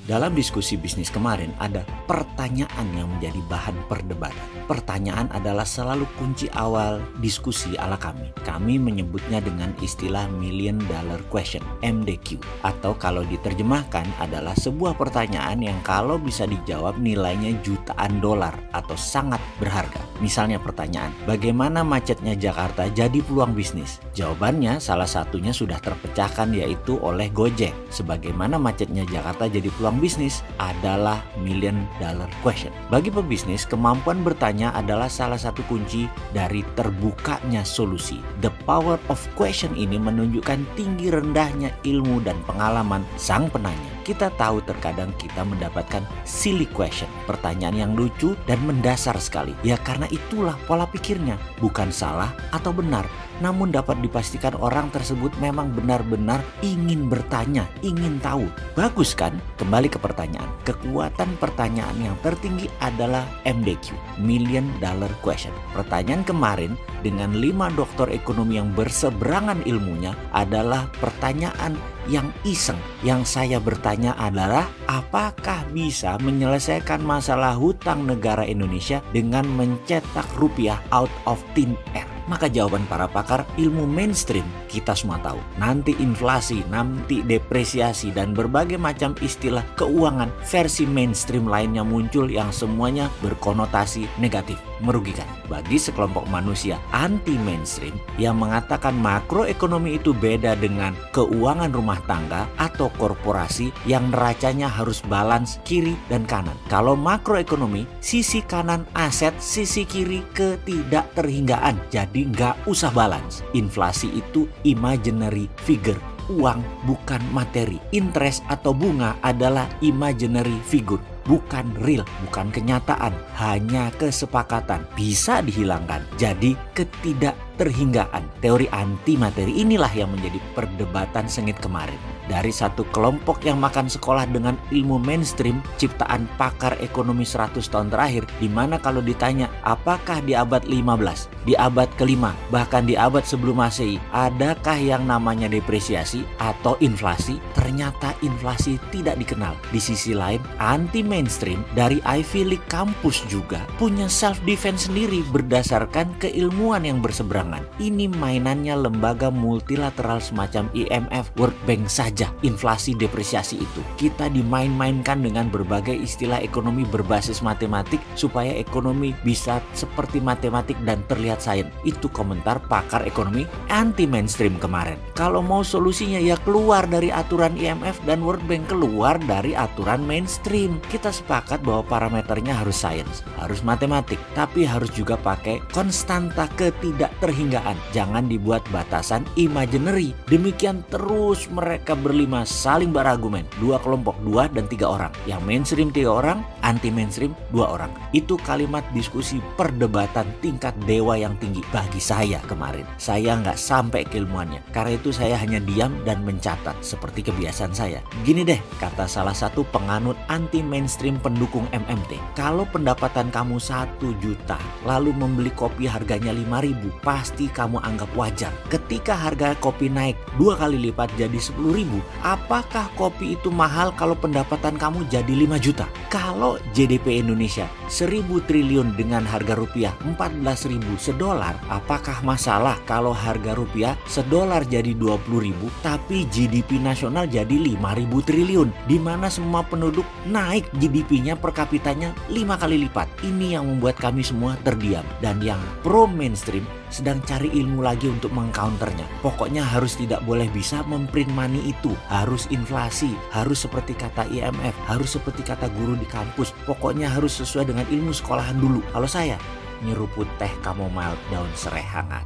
Dalam diskusi bisnis kemarin ada pertanyaan yang menjadi bahan perdebatan. Pertanyaan adalah selalu kunci awal diskusi ala kami. Kami menyebutnya dengan istilah Million Dollar Question, MDQ. Atau kalau diterjemahkan adalah sebuah pertanyaan yang kalau bisa dijawab nilainya jutaan dolar atau sangat berharga. Misalnya pertanyaan, bagaimana macetnya Jakarta jadi peluang bisnis? Jawabannya salah satunya sudah terpecahkan yaitu oleh Gojek. Sebagaimana macetnya Jakarta jadi peluang bisnis adalah Million Dollar Question. Bagi pebisnis, kemampuan bertanya adalah salah satu kunci dari terbukanya solusi. The power of question ini menunjukkan tinggi rendahnya ilmu dan pengalaman sang penanya. Kita tahu terkadang kita mendapatkan silly question, pertanyaan yang lucu dan mendasar sekali. Ya karena itulah pola pikirnya, bukan salah atau benar, namun dapat dipastikan orang tersebut memang benar-benar ingin bertanya, ingin tahu. Bagus kan? Kembali ke pertanyaan. Kekuatan pertanyaan yang tertinggi adalah MDQ, Million Dollar Question. Pertanyaan kemarin dengan 5 doktor ekonomi yang berseberangan ilmunya adalah pertanyaan yang iseng. Yang saya bertanya adalah, apakah bisa menyelesaikan masalah hutang negara Indonesia dengan mencetak rupiah out of thin air? Maka jawaban para pakar ilmu mainstream kita semua tahu. Nanti inflasi, nanti depresiasi, dan berbagai macam istilah keuangan versi mainstream lainnya muncul yang semuanya berkonotasi negatif, merugikan. Bagi sekelompok manusia anti mainstream yang mengatakan makroekonomi itu beda dengan keuangan rumah tangga atau korporasi yang neracanya harus balance kiri dan kanan. Kalau makroekonomi, sisi kanan aset, sisi kiri ketidakterhinggaan. Jadi nggak usah balance. Inflasi itu imaginary figure. Uang bukan materi. Interest atau bunga adalah imaginary figure, bukan real, bukan kenyataan, hanya kesepakatan. Bisa dihilangkan. Jadi ketidakterhinggaan. Teori anti materi inilah yang menjadi perdebatan sengit kemarin. Dari satu kelompok yang makan sekolah dengan ilmu mainstream ciptaan pakar ekonomi 100 tahun terakhir, di mana kalau ditanya apakah di abad 15, di abad ke-5, bahkan di abad sebelum Masehi, adakah yang namanya depresiasi atau inflasi? Ternyata inflasi tidak dikenal. Di sisi lain, anti mainstream dari Ivy League kampus juga punya self defense sendiri berdasarkan keilmuan yang berseberangan. Ini mainannya lembaga multilateral semacam IMF, World Bank saja. Inflasi depresiasi itu kita dimain-mainkan dengan berbagai istilah ekonomi berbasis matematik supaya ekonomi bisa seperti matematik dan terlihat sains. Itu komentar pakar ekonomi anti mainstream kemarin. Kalau mau solusinya ya keluar dari aturan IMF dan World Bank, keluar dari aturan mainstream. Kita sepakat bahwa parameternya harus sains, harus matematik, tapi harus juga pakai konstanta ketidakterhinggaan. Jangan dibuat batasan imaginary. Demikian terus mereka berlima saling berargumen. 2 kelompok, 2 dan 3 orang. Yang mainstream 3 orang, anti mainstream 2 orang. Itu kalimat diskusi perdebatan tingkat dewa yang tinggi bagi saya kemarin. Saya nggak sampai keilmuannya. Karena itu saya hanya diam dan mencatat seperti kebiasaan saya. Gini deh, kata salah satu penganut anti mainstream pendukung MMT. Kalau pendapatan kamu 1 juta, lalu membeli kopi harganya 5.000, pasti kamu anggap wajar. Ketika harga kopi naik 2 kali lipat jadi 10.000, apakah kopi itu mahal kalau pendapatan kamu jadi 5 juta? Kalau GDP Indonesia 1.000 triliun dengan harga rupiah 14.000 sedolar, apakah masalah kalau harga rupiah sedolar jadi 20.000 tapi GDP nasional jadi 5.000 triliun, di mana semua penduduk naik GDP-nya per kapitanya 5 kali lipat? Ini yang membuat kami semua terdiam, dan yang pro mainstream sedang cari ilmu lagi untuk mengcounternya. Pokoknya harus tidak boleh bisa memprint money itu, harus inflasi, harus seperti kata IMF, harus seperti kata guru di kampus. Pokoknya harus sesuai dengan ilmu sekolahan dulu. Kalau saya nyeruput teh chamomile daun serai hangat.